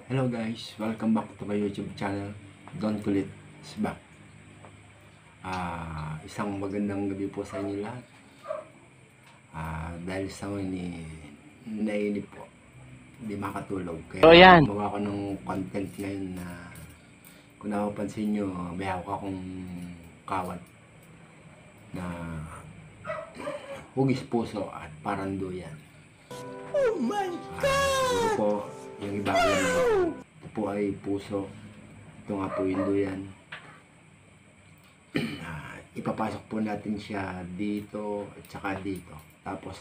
Hello guys, welcome back to my YouTube channel. Don Kulit is back. Isang magandang gabi po sa inyo lahat. Dahil sa ngayon nainip po, hindi makatulog. Kaya gumawa ko ng content ngayon na kung napapansin nyo, may hawak akong kawat na hugis puso at paranduyan. Oh my God! Po, yung iba alam mo, ito po ay puso, ito nga po yung duyan. Ipapasok po natin siya dito at saka dito, tapos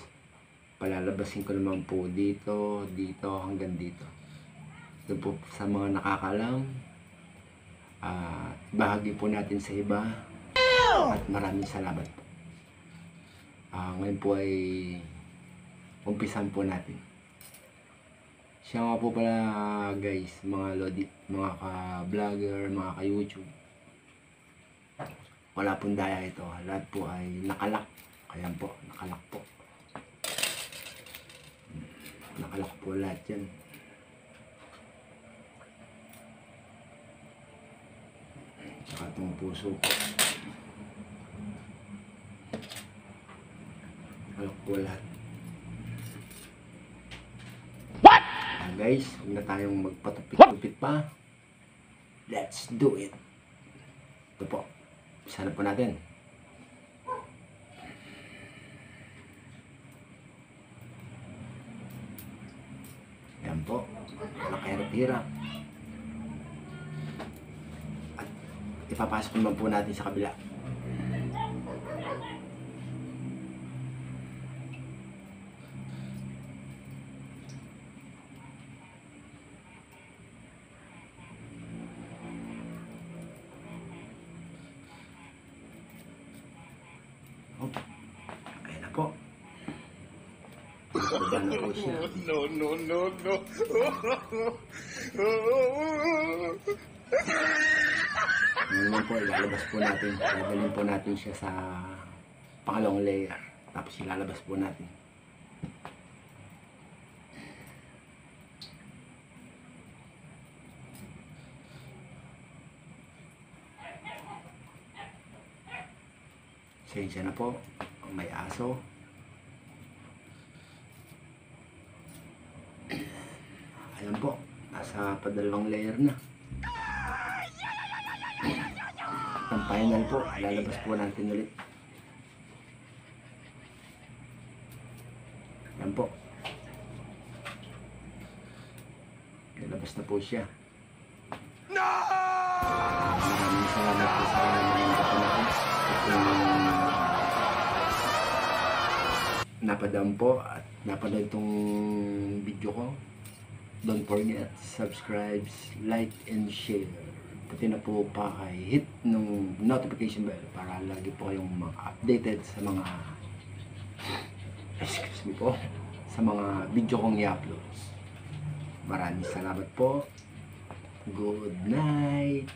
palalabasin ko naman po dito, dito hanggang dito. Ito po sa mga nakakalam, bahagi po natin sa iba at maraming salamat po. Ngayon po ay umpisan po natin. Siya nga po pala guys, mga lodi, mga ka-vlogger, mga ka-YouTube. Wala pong daya ito. Lahat po ay nakalak. Ayan po, nakalak po. Nakalak po lahat yan. Tsaka itong puso po. Nakalak po lahat. Guys, huwag na tayong magpatupit-tupit pa. Let's do it. Ito po, sana po natin. Ayan po, nakahirap-hirap. At ipapasok naman po natin sa kabila. Ayan na po. Baba na po siya. No. Ngayon naman po, ilalabas po natin. Dadalhin po natin siya sa pangalawang layer. Tapos ilalabas po natin. Sensya na po, may aso. Ayan po, nasa padalawang layer na. Ang final po, lalabas po natin ulit. Ayan po. Lalabas na po siya. Maraming salamat po sa mga napadaan po at napanood itong video ko. Don't forget, subscribe, like, and share. Pati na po hit ng notification bell para lagi po kayong updated sa mga sa mga video kong i-upload. Maraming salamat po. Good night.